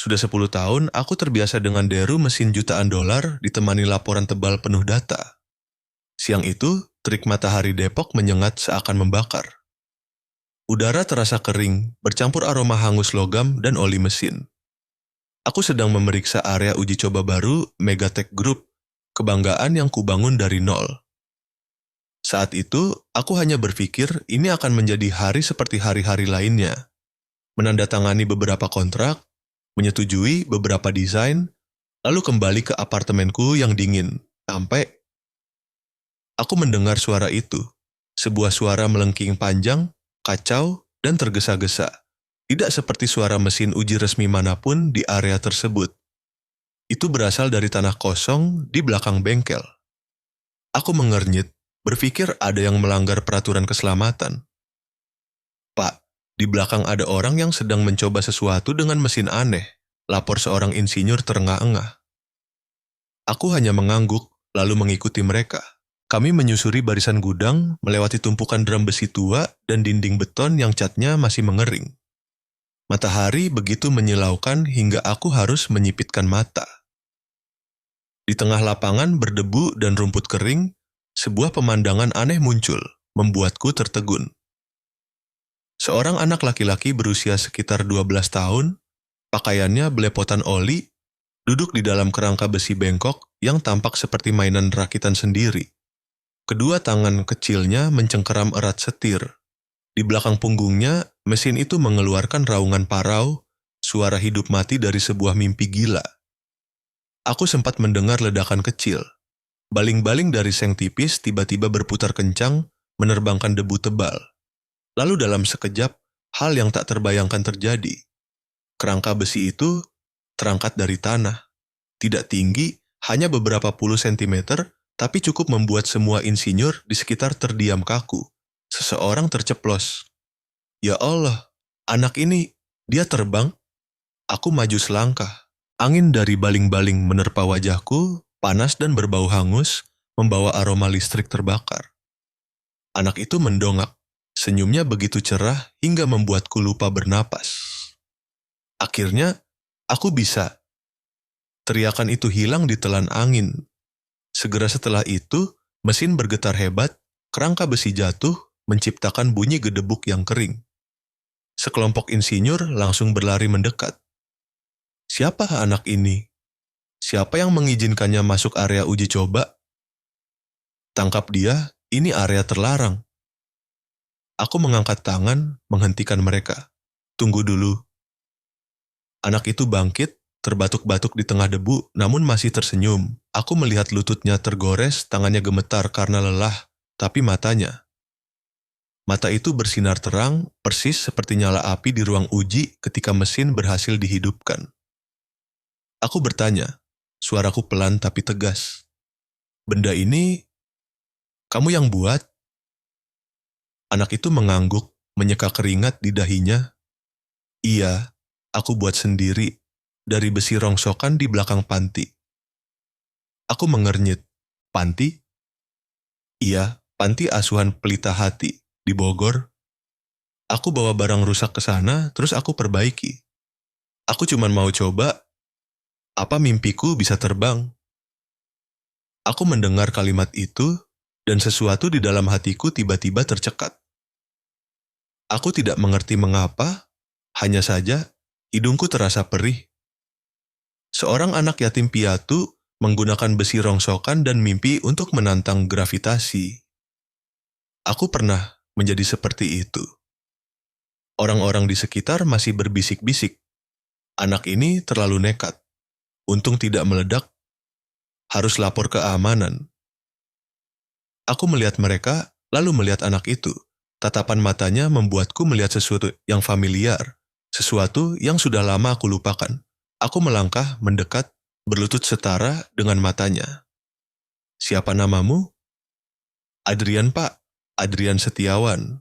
Sudah 10 tahun, aku terbiasa dengan deru mesin jutaan dolar ditemani laporan tebal penuh data. Siang itu, terik matahari Depok menyengat seakan membakar. Udara terasa kering, bercampur aroma hangus logam dan oli mesin. Aku sedang memeriksa area uji coba baru Megatech Group, kebanggaan yang kubangun dari nol. Saat itu, aku hanya berpikir ini akan menjadi hari seperti hari-hari lainnya. Menandatangani beberapa kontrak, menyetujui beberapa desain, lalu kembali ke apartemenku yang dingin, sampai aku mendengar suara itu. Sebuah suara melengking panjang, kacau, dan tergesa-gesa. Tidak seperti suara mesin uji resmi manapun di area tersebut. Itu berasal dari tanah kosong di belakang bengkel. Aku mengernyit, berpikir ada yang melanggar peraturan keselamatan. Pak, di belakang ada orang yang sedang mencoba sesuatu dengan mesin aneh, lapor seorang insinyur terengah-engah. Aku hanya mengangguk, lalu mengikuti mereka. Kami menyusuri barisan gudang, melewati tumpukan drum besi tua dan dinding beton yang catnya masih mengering. Matahari begitu menyilaukan hingga aku harus menyipitkan mata. Di tengah lapangan berdebu dan rumput kering, sebuah pemandangan aneh muncul, membuatku tertegun. Seorang anak laki-laki berusia sekitar 12 tahun, pakaiannya belepotan oli, duduk di dalam kerangka besi bengkok yang tampak seperti mainan rakitan sendiri. Kedua tangan kecilnya mencengkeram erat setir. Di belakang punggungnya, mesin itu mengeluarkan raungan parau, suara hidup mati dari sebuah mimpi gila. Aku sempat mendengar ledakan kecil. Baling-baling dari seng tipis tiba-tiba berputar kencang, menerbangkan debu tebal. Lalu dalam sekejap, hal yang tak terbayangkan terjadi. Kerangka besi itu terangkat dari tanah. Tidak tinggi, hanya beberapa puluh sentimeter, tapi cukup membuat semua insinyur di sekitar terdiam kaku. Seseorang terceplos. Ya Allah, anak ini, dia terbang? Aku maju selangkah. Angin dari baling-baling menerpa wajahku, panas dan berbau hangus, membawa aroma listrik terbakar. Anak itu mendongak. Senyumnya begitu cerah hingga membuatku lupa bernapas. Akhirnya, aku bisa. Teriakan itu hilang ditelan angin. Segera setelah itu, mesin bergetar hebat, kerangka besi jatuh, menciptakan bunyi gedebuk yang kering. Sekelompok insinyur langsung berlari mendekat. Siapa anak ini? Siapa yang mengizinkannya masuk area uji coba? Tangkap dia, ini area terlarang. Aku mengangkat tangan, menghentikan mereka. Tunggu dulu. Anak itu bangkit, terbatuk-batuk di tengah debu, namun masih tersenyum. Aku melihat lututnya tergores, tangannya gemetar karena lelah, tapi matanya. Mata itu bersinar terang, persis seperti nyala api di ruang uji ketika mesin berhasil dihidupkan. Aku bertanya, suaraku pelan tapi tegas. Benda ini, kamu yang buat? Anak itu mengangguk, menyeka keringat di dahinya. Iya, aku buat sendiri, dari besi rongsokan di belakang panti. Aku mengernyit. Panti? Iya, panti asuhan Pelita Hati, di Bogor. Aku bawa barang rusak ke sana, terus aku perbaiki. Aku cuma mau coba, apa mimpiku bisa terbang. Aku mendengar kalimat itu, dan sesuatu di dalam hatiku tiba-tiba tercekat. Aku tidak mengerti mengapa, hanya saja hidungku terasa perih. Seorang anak yatim piatu menggunakan besi rongsokan dan mimpi untuk menantang gravitasi. Aku pernah menjadi seperti itu. Orang-orang di sekitar masih berbisik-bisik. Anak ini terlalu nekat. Untung tidak meledak. Harus lapor keamanan. Aku melihat mereka, lalu melihat anak itu. Tatapan matanya membuatku melihat sesuatu yang familiar. Sesuatu yang sudah lama aku lupakan. Aku melangkah, mendekat, berlutut setara dengan matanya. Siapa namamu? Adrian, Pak. Adrian Setiawan.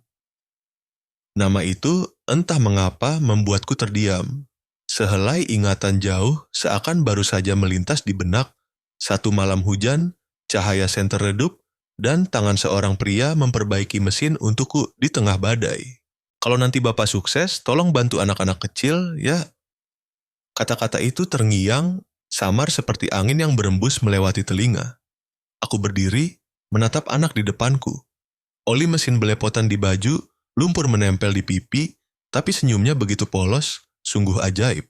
Nama itu entah mengapa membuatku terdiam. Sehelai ingatan jauh seakan baru saja melintas di benak. Satu malam hujan, cahaya senter redup, dan tangan seorang pria memperbaiki mesin untukku di tengah badai. Kalau nanti Bapak sukses, tolong bantu anak-anak kecil, ya. Kata-kata itu terngiang, samar seperti angin yang berembus melewati telinga. Aku berdiri, menatap anak di depanku. Oli mesin belepotan di baju, lumpur menempel di pipi, tapi senyumnya begitu polos, sungguh ajaib.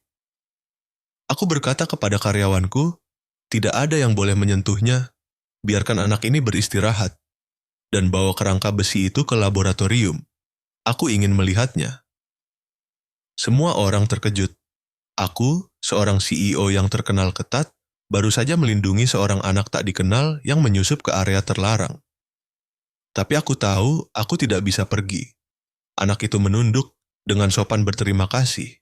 Aku berkata kepada karyawanku, tidak ada yang boleh menyentuhnya, biarkan anak ini beristirahat, dan bawa kerangka besi itu ke laboratorium. Aku ingin melihatnya. Semua orang terkejut. Aku, seorang CEO yang terkenal ketat, baru saja melindungi seorang anak tak dikenal yang menyusup ke area terlarang. Tapi aku tahu aku tidak bisa pergi. Anak itu menunduk dengan sopan berterima kasih.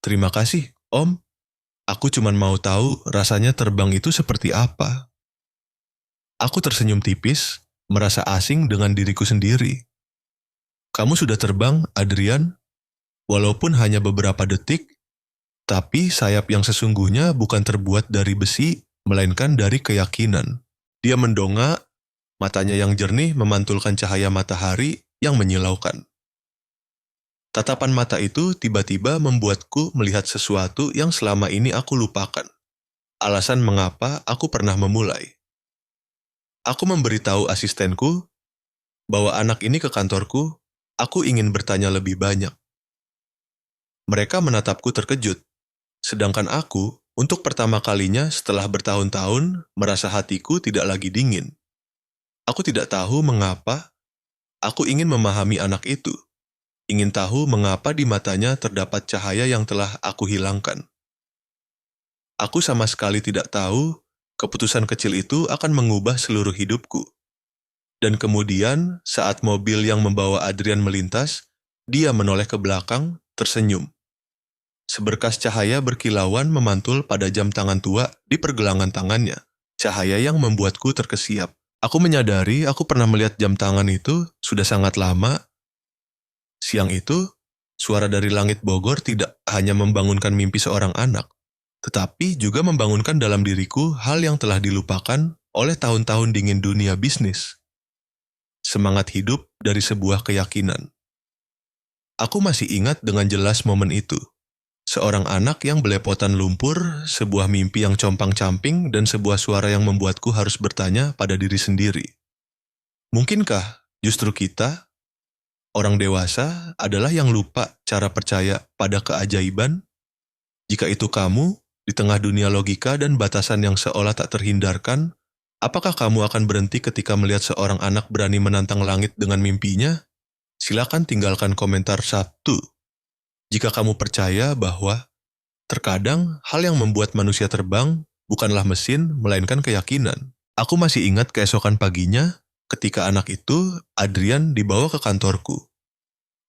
Terima kasih, Om. Aku cuma mau tahu rasanya terbang itu seperti apa. Aku tersenyum tipis, merasa asing dengan diriku sendiri. Kamu sudah terbang, Adrian? Walaupun hanya beberapa detik, tapi sayap yang sesungguhnya bukan terbuat dari besi, melainkan dari keyakinan. Dia mendongak, matanya yang jernih memantulkan cahaya matahari yang menyilaukan. Tatapan mata itu tiba-tiba membuatku melihat sesuatu yang selama ini aku lupakan. Alasan mengapa aku pernah memulai. Aku memberitahu asistenku bahwa anak ini ke kantorku, aku ingin bertanya lebih banyak. Mereka menatapku terkejut, sedangkan aku, untuk pertama kalinya setelah bertahun-tahun, merasa hatiku tidak lagi dingin. Aku tidak tahu mengapa, aku ingin memahami anak itu. Ingin tahu mengapa di matanya terdapat cahaya yang telah aku hilangkan. Aku sama sekali tidak tahu keputusan kecil itu akan mengubah seluruh hidupku. Dan kemudian, saat mobil yang membawa Adrian melintas, dia menoleh ke belakang, tersenyum. Seberkas cahaya berkilauan memantul pada jam tangan tua di pergelangan tangannya. Cahaya yang membuatku terkesiap. Aku menyadari aku pernah melihat jam tangan itu sudah sangat lama. Siang itu, suara dari langit Bogor tidak hanya membangunkan mimpi seorang anak, tetapi juga membangunkan dalam diriku hal yang telah dilupakan oleh tahun-tahun dingin dunia bisnis. Semangat hidup dari sebuah keyakinan. Aku masih ingat dengan jelas momen itu. Seorang anak yang belepotan lumpur, sebuah mimpi yang compang-camping, dan sebuah suara yang membuatku harus bertanya pada diri sendiri. Mungkinkah justru kita, orang dewasa, adalah yang lupa cara percaya pada keajaiban? Jika itu kamu, di tengah dunia logika dan batasan yang seolah tak terhindarkan, apakah kamu akan berhenti ketika melihat seorang anak berani menantang langit dengan mimpinya? Silakan tinggalkan komentar 1. Jika kamu percaya bahwa terkadang hal yang membuat manusia terbang bukanlah mesin, melainkan keyakinan. Aku masih ingat keesokan paginya, ketika anak itu, Adrian, dibawa ke kantorku.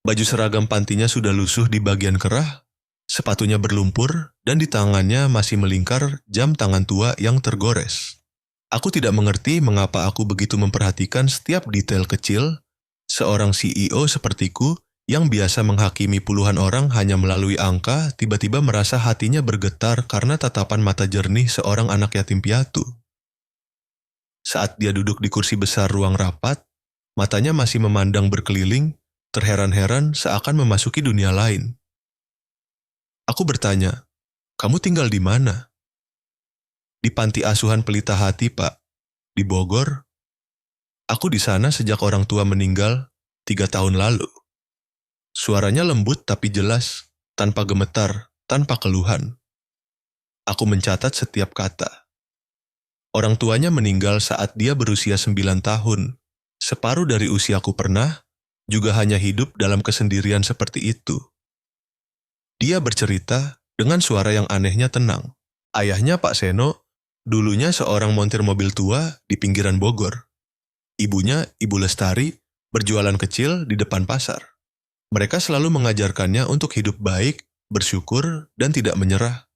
Baju seragam pantinya sudah lusuh di bagian kerah, sepatunya berlumpur, dan di tangannya masih melingkar jam tangan tua yang tergores. Aku tidak mengerti mengapa aku begitu memperhatikan setiap detail kecil. Seorang CEO sepertiku yang biasa menghakimi puluhan orang hanya melalui angka, tiba-tiba merasa hatinya bergetar karena tatapan mata jernih seorang anak yatim piatu. Saat dia duduk di kursi besar ruang rapat, matanya masih memandang berkeliling, terheran-heran seakan memasuki dunia lain. Aku bertanya, "Kamu tinggal di mana?" "Di panti asuhan Pelita Hati, Pak. Di Bogor. Aku di sana sejak orang tua meninggal 3 tahun lalu." Suaranya lembut tapi jelas, tanpa gemetar, tanpa keluhan. Aku mencatat setiap kata. Orang tuanya meninggal saat dia berusia 9 tahun. Separuh dari usiaku pernah, juga hanya hidup dalam kesendirian seperti itu. Dia bercerita dengan suara yang anehnya tenang. Ayahnya Pak Seno, dulunya seorang montir mobil tua di pinggiran Bogor. Ibunya, Ibu Lestari, berjualan kecil di depan pasar. Mereka selalu mengajarkannya untuk hidup baik, bersyukur, dan tidak menyerah.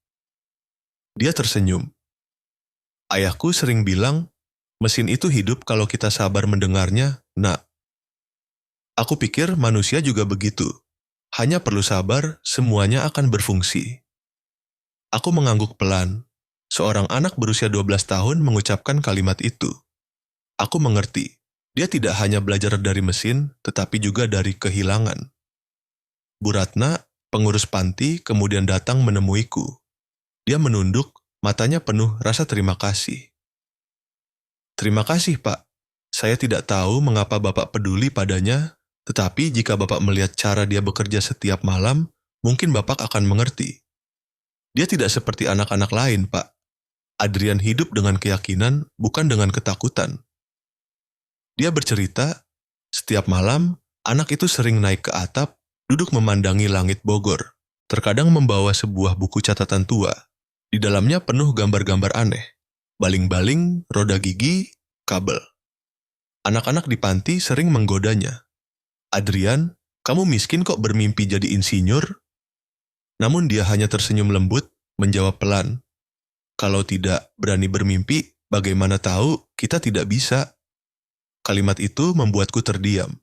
Dia tersenyum. Ayahku sering bilang, mesin itu hidup kalau kita sabar mendengarnya, Nak. Aku pikir manusia juga begitu. Hanya perlu sabar, semuanya akan berfungsi. Aku mengangguk pelan. Seorang anak berusia 12 tahun mengucapkan kalimat itu. Aku mengerti, dia tidak hanya belajar dari mesin, tetapi juga dari kehilangan. Bu Ratna, pengurus panti, kemudian datang menemuiku. Dia menunduk, matanya penuh rasa terima kasih. Terima kasih, Pak. Saya tidak tahu mengapa Bapak peduli padanya, tetapi jika Bapak melihat cara dia bekerja setiap malam, mungkin Bapak akan mengerti. Dia tidak seperti anak-anak lain, Pak. Adrian hidup dengan keyakinan, bukan dengan ketakutan. Dia bercerita, setiap malam, anak itu sering naik ke atap, duduk memandangi langit Bogor, terkadang membawa sebuah buku catatan tua. Di dalamnya penuh gambar-gambar aneh, baling-baling, roda gigi, kabel. Anak-anak di panti sering menggodanya. Adrian, kamu miskin kok bermimpi jadi insinyur? Namun dia hanya tersenyum lembut, menjawab pelan. Kalau tidak berani bermimpi, bagaimana tahu kita tidak bisa? Kalimat itu membuatku terdiam.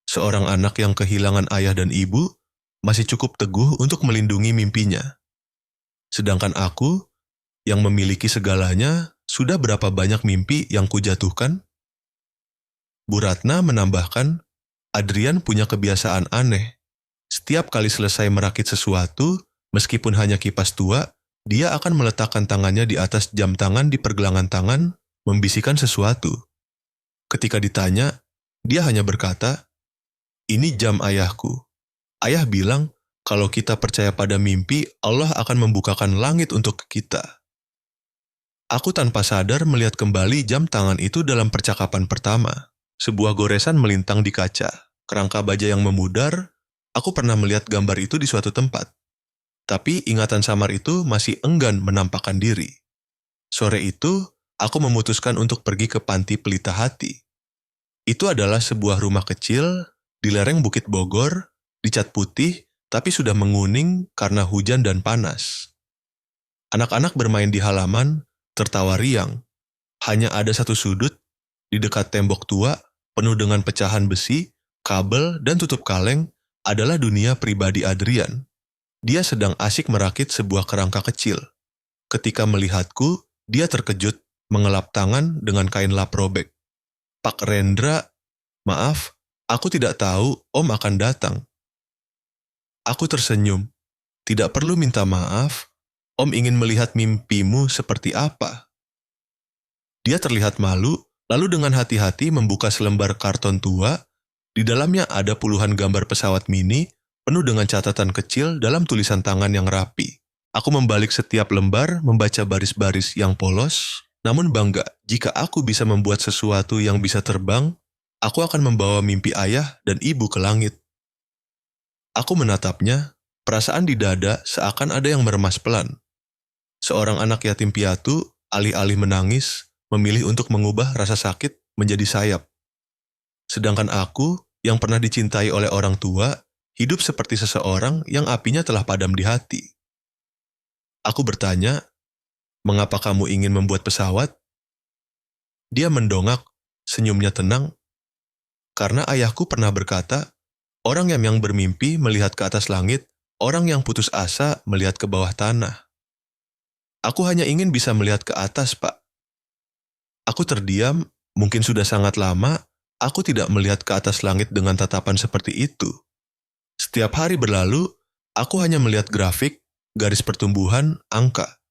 Seorang anak yang kehilangan ayah dan ibu masih cukup teguh untuk melindungi mimpinya. Sedangkan aku, yang memiliki segalanya, sudah berapa banyak mimpi yang kujatuhkan? Bu Ratna menambahkan, Adrian punya kebiasaan aneh. Setiap kali selesai merakit sesuatu, meskipun hanya kipas tua, dia akan meletakkan tangannya di atas jam tangan di pergelangan tangan, membisikkan sesuatu. Ketika ditanya, dia hanya berkata, "Ini jam ayahku. Ayah bilang, kalau kita percaya pada mimpi, Allah akan membukakan langit untuk kita." Aku tanpa sadar melihat kembali jam tangan itu dalam percakapan pertama. Sebuah goresan melintang di kaca, kerangka baja yang memudar. Aku pernah melihat gambar itu di suatu tempat. Tapi ingatan samar itu masih enggan menampakkan diri. Sore itu, aku memutuskan untuk pergi ke Panti Pelita Hati. Itu adalah sebuah rumah kecil di lereng Bukit Bogor, dicat putih, tapi sudah menguning karena hujan dan panas. Anak-anak bermain di halaman, tertawa riang. Hanya ada satu sudut, di dekat tembok tua, penuh dengan pecahan besi, kabel, dan tutup kaleng, adalah dunia pribadi Adrian. Dia sedang asik merakit sebuah kerangka kecil. Ketika melihatku, dia terkejut, mengelap tangan dengan kain lap robek. Pak Rendra, maaf, aku tidak tahu Om akan datang. Aku tersenyum. Tidak perlu minta maaf, Om ingin melihat mimpimu seperti apa. Dia terlihat malu, lalu dengan hati-hati membuka selembar karton tua. Di dalamnya ada puluhan gambar pesawat mini, penuh dengan catatan kecil dalam tulisan tangan yang rapi. Aku membalik setiap lembar, membaca baris-baris yang polos, namun bangga jika aku bisa membuat sesuatu yang bisa terbang, aku akan membawa mimpi ayah dan ibu ke langit. Aku menatapnya, perasaan di dada seakan ada yang meremas pelan. Seorang anak yatim piatu, alih-alih menangis, memilih untuk mengubah rasa sakit menjadi sayap. Sedangkan aku, yang pernah dicintai oleh orang tua, hidup seperti seseorang yang apinya telah padam di hati. Aku bertanya, "Mengapa kamu ingin membuat pesawat?" Dia mendongak, senyumnya tenang. Karena ayahku pernah berkata, orang yang bermimpi melihat ke atas langit, orang yang putus asa melihat ke bawah tanah. Aku hanya ingin bisa melihat ke atas, Pak. Aku terdiam, mungkin sudah sangat lama, aku tidak melihat ke atas langit dengan tatapan seperti itu. Setiap hari berlalu, aku hanya melihat grafik, garis pertumbuhan, angka.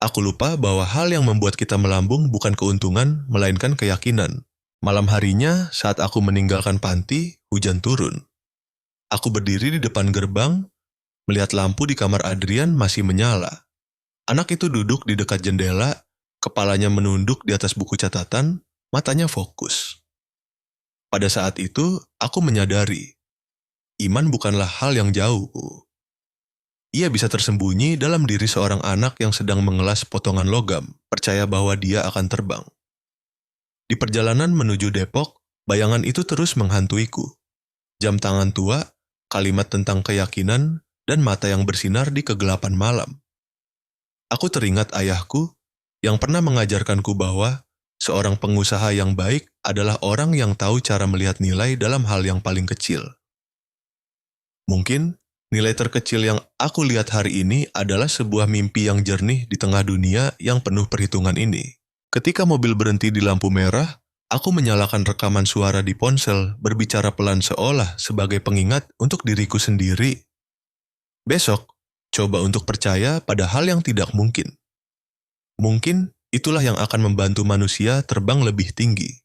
Aku lupa bahwa hal yang membuat kita melambung bukan keuntungan, melainkan keyakinan. Malam harinya, saat aku meninggalkan panti, hujan turun. Aku berdiri di depan gerbang, melihat lampu di kamar Adrian masih menyala. Anak itu duduk di dekat jendela, kepalanya menunduk di atas buku catatan, matanya fokus. Pada saat itu, aku menyadari, iman bukanlah hal yang jauh. Ia bisa tersembunyi dalam diri seorang anak yang sedang mengelas potongan logam, percaya bahwa dia akan terbang. Di perjalanan menuju Depok, bayangan itu terus menghantuiku. Jam tangan tua, kalimat tentang keyakinan, dan mata yang bersinar di kegelapan malam. Aku teringat ayahku yang pernah mengajarkanku bahwa seorang pengusaha yang baik adalah orang yang tahu cara melihat nilai dalam hal yang paling kecil. Mungkin nilai terkecil yang aku lihat hari ini adalah sebuah mimpi yang jernih di tengah dunia yang penuh perhitungan ini. Ketika mobil berhenti di lampu merah, aku menyalakan rekaman suara di ponsel, berbicara pelan seolah sebagai pengingat untuk diriku sendiri. Besok, Coba untuk percaya pada hal yang tidak mungkin. Mungkin itulah yang akan membantu manusia terbang lebih tinggi.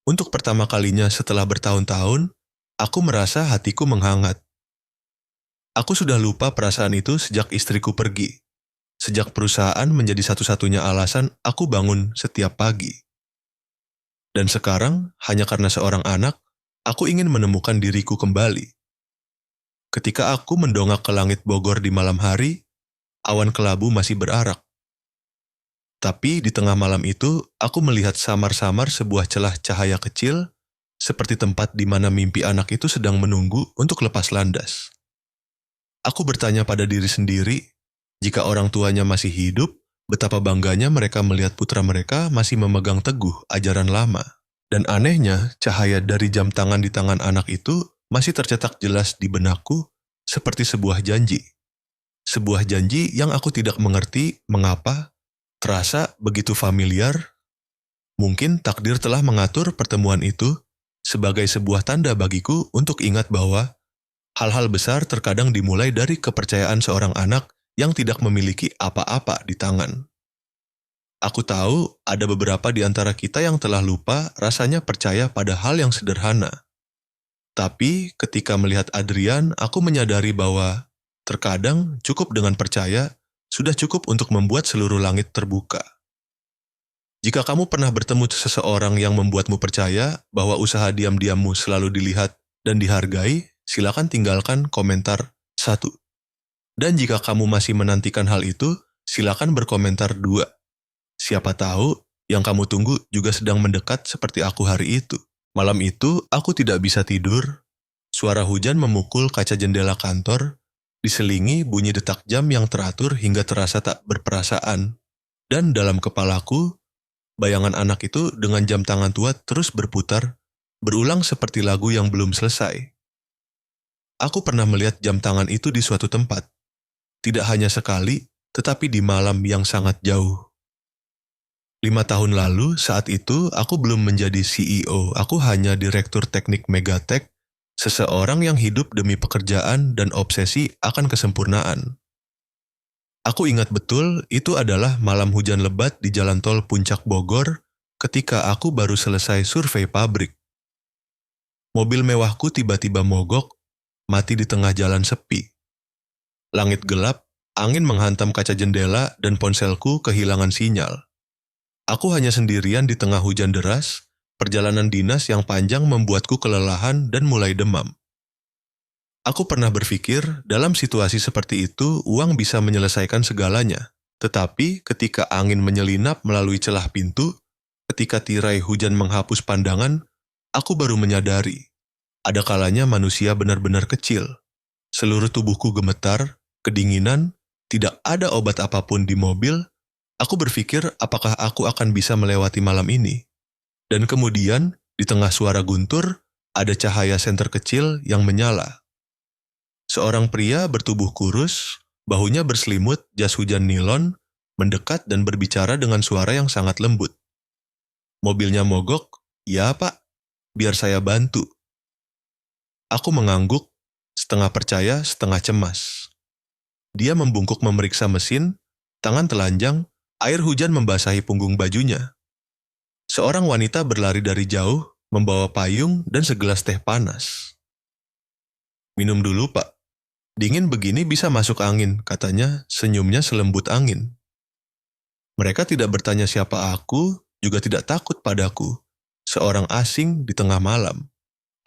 Untuk pertama kalinya setelah bertahun-tahun, aku merasa hatiku menghangat. Aku sudah lupa perasaan itu sejak istriku pergi. Sejak perusahaan menjadi satu-satunya alasan aku bangun setiap pagi. Dan sekarang, hanya karena seorang anak, aku ingin menemukan diriku kembali. Ketika aku mendongak ke langit Bogor di malam hari, awan kelabu masih berarak. Tapi di tengah malam itu, aku melihat samar-samar sebuah celah cahaya kecil, seperti tempat di mana mimpi anak itu sedang menunggu untuk lepas landas. Aku bertanya pada diri sendiri, jika orang tuanya masih hidup, betapa bangganya mereka melihat putra mereka masih memegang teguh ajaran lama. Dan anehnya, cahaya dari jam tangan di tangan anak itu masih tercetak jelas di benakku seperti sebuah janji. Sebuah janji yang aku tidak mengerti mengapa, terasa begitu familiar. Mungkin takdir telah mengatur pertemuan itu sebagai sebuah tanda bagiku untuk ingat bahwa hal-hal besar terkadang dimulai dari kepercayaan seorang anak yang tidak memiliki apa-apa di tangan. Aku tahu ada beberapa di antara kita yang telah lupa rasanya percaya pada hal yang sederhana. Tapi ketika melihat Adrian, aku menyadari bahwa terkadang cukup dengan percaya sudah cukup untuk membuat seluruh langit terbuka. Jika kamu pernah bertemu seseorang yang membuatmu percaya bahwa usaha diam-diammu selalu dilihat dan dihargai, silakan tinggalkan komentar 1. Dan jika kamu masih menantikan hal itu, silakan berkomentar 2. Siapa tahu, yang kamu tunggu juga sedang mendekat seperti aku hari itu. Malam itu, aku tidak bisa tidur. Suara hujan memukul kaca jendela kantor, diselingi bunyi detak jam yang teratur hingga terasa tak berperasaan. Dan dalam kepalaku, bayangan anak itu dengan jam tangan tua terus berputar, berulang seperti lagu yang belum selesai. Aku pernah melihat jam tangan itu di suatu tempat. Tidak hanya sekali, tetapi di malam yang sangat jauh. 5 tahun lalu, saat itu aku belum menjadi CEO, aku hanya direktur teknik Megatech, seseorang yang hidup demi pekerjaan dan obsesi akan kesempurnaan. Aku ingat betul, itu adalah malam hujan lebat di jalan tol Puncak Bogor ketika aku baru selesai survei pabrik. Mobil mewahku tiba-tiba mogok, mati di tengah jalan sepi. Langit gelap, angin menghantam kaca jendela dan ponselku kehilangan sinyal. Aku hanya sendirian di tengah hujan deras, perjalanan dinas yang panjang membuatku kelelahan dan mulai demam. Aku pernah berpikir, dalam situasi seperti itu, uang bisa menyelesaikan segalanya. Tetapi ketika angin menyelinap melalui celah pintu, ketika tirai hujan menghapus pandangan, aku baru menyadari. Ada kalanya manusia benar-benar kecil. Seluruh tubuhku gemetar, kedinginan, tidak ada obat apapun di mobil. Aku berpikir apakah aku akan bisa melewati malam ini. Dan kemudian, di tengah suara guntur, ada cahaya senter kecil yang menyala. Seorang pria bertubuh kurus, bahunya berselimut jas hujan nilon, mendekat dan berbicara dengan suara yang sangat lembut. Mobilnya mogok? Ya pak, biar saya bantu. Aku mengangguk, setengah percaya, setengah cemas. Dia membungkuk memeriksa mesin, tangan telanjang, air hujan membasahi punggung bajunya. Seorang wanita berlari dari jauh, membawa payung dan segelas teh panas. Minum dulu, Pak. Dingin begini bisa masuk angin, katanya, senyumnya selembut angin. Mereka tidak bertanya siapa aku, juga tidak takut padaku. Seorang asing di tengah malam.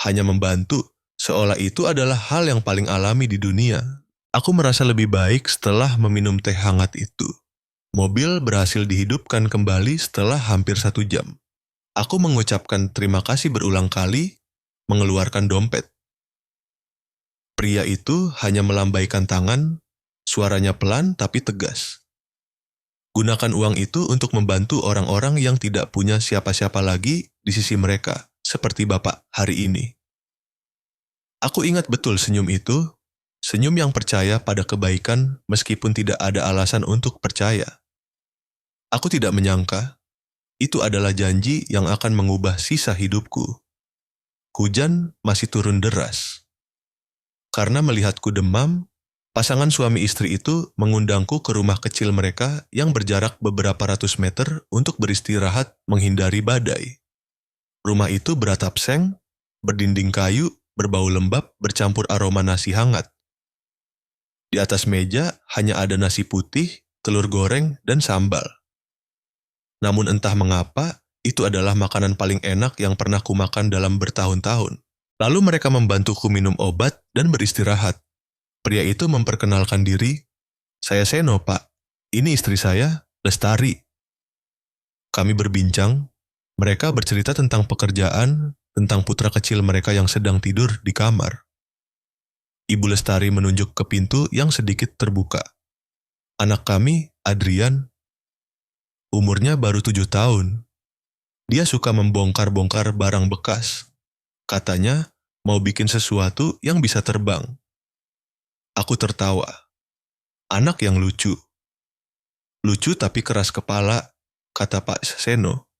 Hanya membantu, seolah itu adalah hal yang paling alami di dunia. Aku merasa lebih baik setelah meminum teh hangat itu. Mobil berhasil dihidupkan kembali setelah hampir 1 jam. Aku mengucapkan terima kasih berulang kali, mengeluarkan dompet. Pria itu hanya melambaikan tangan, suaranya pelan tapi tegas. Gunakan uang itu untuk membantu orang-orang yang tidak punya siapa-siapa lagi di sisi mereka, seperti Bapak hari ini. Aku ingat betul senyum itu, senyum yang percaya pada kebaikan meskipun tidak ada alasan untuk percaya. Aku tidak menyangka, itu adalah janji yang akan mengubah sisa hidupku. Hujan masih turun deras. Karena melihatku demam, Pasangan suami istri itu mengundangku ke rumah kecil mereka yang berjarak beberapa ratus meter untuk beristirahat menghindari badai. Rumah itu beratap seng, berdinding kayu, berbau lembab, bercampur aroma nasi hangat. Di atas meja hanya ada nasi putih, telur goreng, dan sambal. Namun entah mengapa, itu adalah makanan paling enak yang pernah kumakan dalam bertahun-tahun. Lalu mereka membantuku minum obat dan beristirahat. Pria itu memperkenalkan diri, "Saya Seno, Pak. Ini istri saya, Lestari." Kami berbincang, mereka bercerita tentang pekerjaan, tentang putra kecil mereka yang sedang tidur di kamar. Ibu Lestari menunjuk ke pintu yang sedikit terbuka. Anak kami, Adrian, umurnya baru 7 tahun. Dia suka membongkar-bongkar barang bekas. Katanya mau bikin sesuatu yang bisa terbang. Aku tertawa. Anak yang lucu. Lucu tapi keras kepala, kata Pak Seno.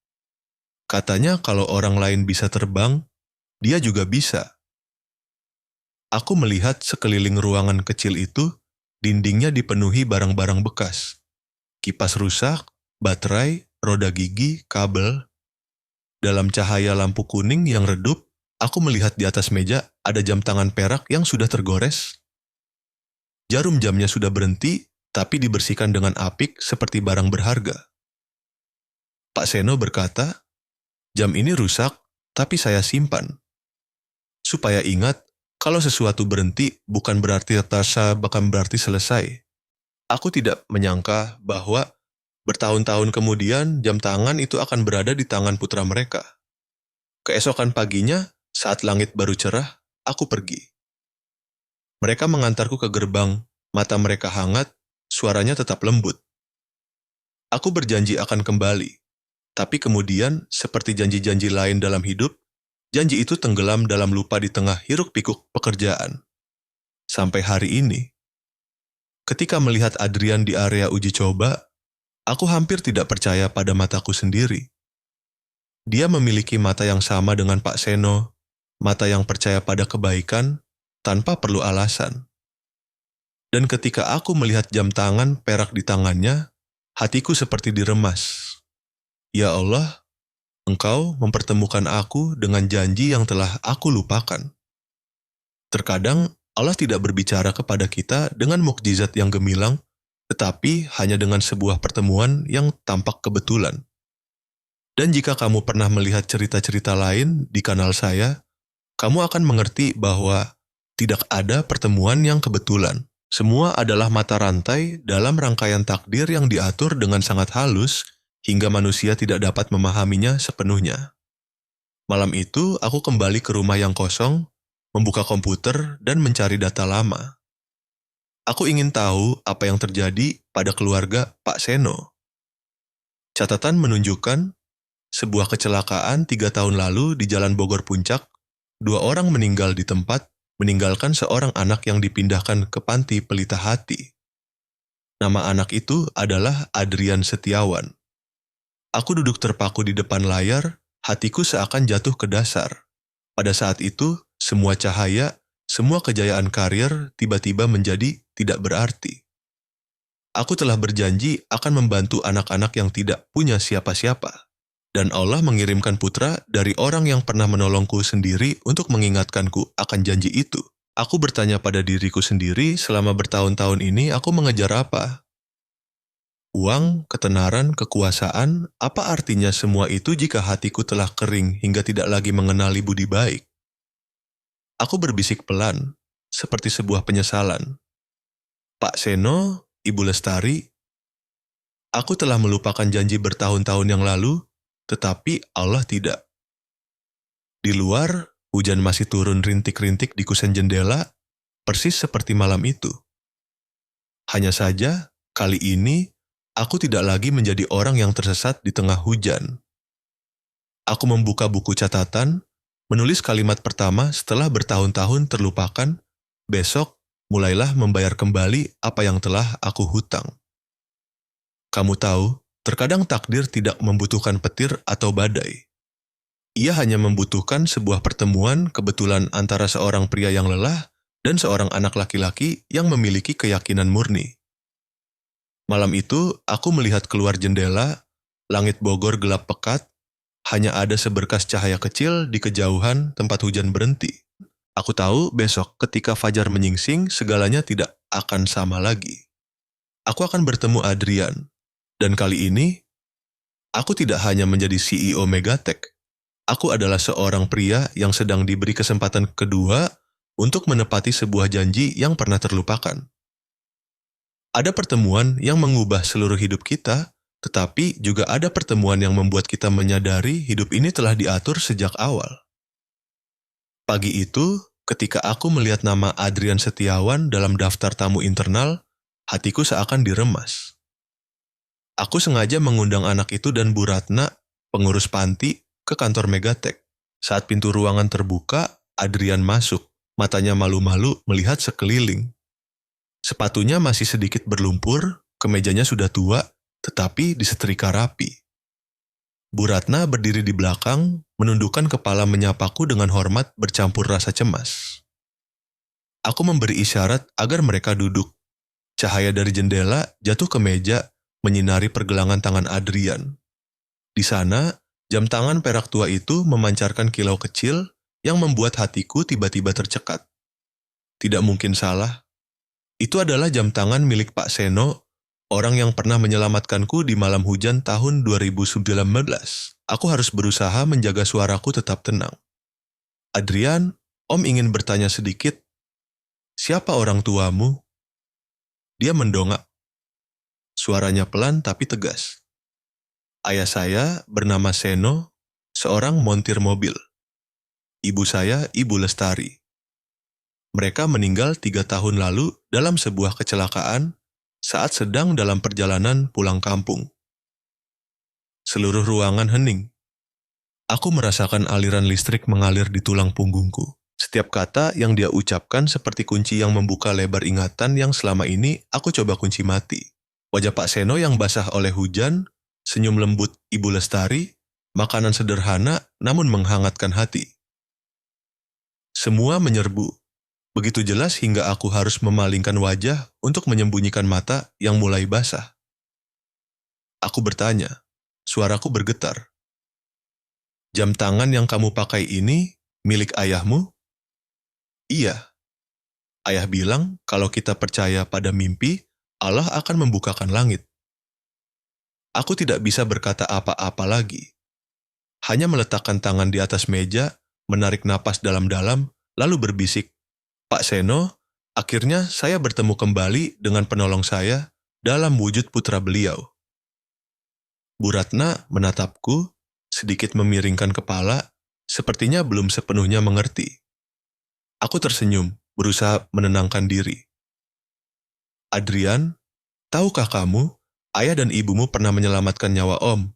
Katanya kalau orang lain bisa terbang, dia juga bisa. Aku melihat sekeliling ruangan kecil itu, dindingnya dipenuhi barang-barang bekas. Kipas rusak, baterai, roda gigi, kabel. Dalam cahaya lampu kuning yang redup, aku melihat di atas meja ada jam tangan perak yang sudah tergores. Jarum jamnya sudah berhenti, tapi dibersihkan dengan apik seperti barang berharga. Pak Seno berkata, "Jam ini rusak, tapi saya simpan. Supaya ingat, kalau sesuatu berhenti bukan berarti bahkan berarti selesai." Aku tidak menyangka bahwa bertahun-tahun kemudian jam tangan itu akan berada di tangan putra mereka. Keesokan paginya, saat langit baru cerah, aku pergi. Mereka mengantarku ke gerbang, mata mereka hangat, suaranya tetap lembut. Aku berjanji akan kembali, tapi kemudian, seperti janji-janji lain dalam hidup, janji itu tenggelam dalam lupa di tengah hiruk-pikuk pekerjaan. Sampai hari ini, ketika melihat Adrian di area uji coba, aku hampir tidak percaya pada mataku sendiri. Dia memiliki mata yang sama dengan Pak Seno, mata yang percaya pada kebaikan, tanpa perlu alasan. Dan ketika aku melihat jam tangan perak di tangannya, hatiku seperti diremas. Ya Allah, Engkau mempertemukan aku dengan janji yang telah aku lupakan. Terkadang Allah tidak berbicara kepada kita dengan mukjizat yang gemilang, tetapi hanya dengan sebuah pertemuan yang tampak kebetulan. Dan jika kamu pernah melihat cerita-cerita lain di kanal saya, kamu akan mengerti bahwa tidak ada pertemuan yang kebetulan. Semua adalah mata rantai dalam rangkaian takdir yang diatur dengan sangat halus hingga manusia tidak dapat memahaminya sepenuhnya. Malam itu, aku kembali ke rumah yang kosong, membuka komputer, dan mencari data lama. Aku ingin tahu apa yang terjadi pada keluarga Pak Seno. Catatan menunjukkan sebuah kecelakaan 3 tahun lalu di Jalan Bogor Puncak, 2 orang meninggal di tempat, meninggalkan seorang anak yang dipindahkan ke panti pelita hati. Nama anak itu adalah Adrian Setiawan. Aku duduk terpaku di depan layar, hatiku seakan jatuh ke dasar. Pada saat itu, semua cahaya, semua kejayaan karir tiba-tiba menjadi tidak berarti. Aku telah berjanji akan membantu anak-anak yang tidak punya siapa-siapa. Dan Allah mengirimkan putra dari orang yang pernah menolongku sendiri untuk mengingatkanku akan janji itu. Aku bertanya pada diriku sendiri, selama bertahun-tahun ini aku mengejar apa? Uang, ketenaran, kekuasaan, apa artinya semua itu jika hatiku telah kering hingga tidak lagi mengenali budi baik? Aku berbisik pelan, seperti sebuah penyesalan. Pak Seno, Ibu Lestari, aku telah melupakan janji bertahun-tahun yang lalu, tetapi Allah tidak. Di luar, hujan masih turun rintik-rintik di kusen jendela, persis seperti malam itu. Hanya saja, kali ini, aku tidak lagi menjadi orang yang tersesat di tengah hujan. Aku membuka buku catatan, menulis kalimat pertama setelah bertahun-tahun terlupakan, besok mulailah membayar kembali apa yang telah aku hutang. Kamu tahu, terkadang takdir tidak membutuhkan petir atau badai. Ia hanya membutuhkan sebuah pertemuan kebetulan antara seorang pria yang lelah dan seorang anak laki-laki yang memiliki keyakinan murni. Malam itu, aku melihat keluar jendela, langit Bogor gelap pekat, hanya ada seberkas cahaya kecil di kejauhan tempat hujan berhenti. Aku tahu besok ketika fajar menyingsing, segalanya tidak akan sama lagi. Aku akan bertemu Adrian, dan kali ini, aku tidak hanya menjadi CEO Megatech. Aku adalah seorang pria yang sedang diberi kesempatan kedua untuk menepati sebuah janji yang pernah terlupakan. Ada pertemuan yang mengubah seluruh hidup kita, tetapi juga ada pertemuan yang membuat kita menyadari hidup ini telah diatur sejak awal. Pagi itu, ketika aku melihat nama Adrian Setiawan dalam daftar tamu internal, hatiku seakan diremas. Aku sengaja mengundang anak itu dan Bu Ratna, pengurus panti, ke kantor Megatech. Saat pintu ruangan terbuka, Adrian masuk. Matanya malu-malu melihat sekeliling. Sepatunya masih sedikit berlumpur, kemejanya sudah tua, tetapi disetrika rapi. Bu Ratna berdiri di belakang, menundukkan kepala menyapaku dengan hormat bercampur rasa cemas. Aku memberi isyarat agar mereka duduk. Cahaya dari jendela jatuh ke meja, menyinari pergelangan tangan Adrian. Di sana, jam tangan perak tua itu memancarkan kilau kecil yang membuat hatiku tiba-tiba tercekat. Tidak mungkin salah. Itu adalah jam tangan milik Pak Seno, orang yang pernah menyelamatkanku di malam hujan tahun 2019. Aku harus berusaha menjaga suaraku tetap tenang. Adrian, Om ingin bertanya sedikit. Siapa orang tuamu? Dia mendongak. Suaranya pelan tapi tegas. Ayah saya bernama Seno, seorang montir mobil. Ibu saya, Ibu Lestari. Mereka meninggal 3 tahun lalu dalam sebuah kecelakaan saat sedang dalam perjalanan pulang kampung. Seluruh ruangan hening. Aku merasakan aliran listrik mengalir di tulang punggungku. Setiap kata yang dia ucapkan seperti kunci yang membuka lebar ingatan yang selama ini aku coba kunci mati. Wajah Pak Seno yang basah oleh hujan, senyum lembut Ibu Lestari, makanan sederhana namun menghangatkan hati. Semua menyerbu. Begitu jelas hingga aku harus memalingkan wajah untuk menyembunyikan mata yang mulai basah. Aku bertanya, suaraku bergetar. Jam tangan yang kamu pakai ini milik ayahmu? Iya. Ayah bilang kalau kita percaya pada mimpi, Allah akan membukakan langit. Aku tidak bisa berkata apa-apa lagi. Hanya meletakkan tangan di atas meja, menarik napas dalam-dalam, lalu berbisik, Pak Seno, akhirnya saya bertemu kembali dengan penolong saya dalam wujud putra beliau. Bu Ratna menatapku, sedikit memiringkan kepala, sepertinya belum sepenuhnya mengerti. Aku tersenyum, berusaha menenangkan diri. Adrian, tahukah kamu, ayah dan ibumu pernah menyelamatkan nyawa Om.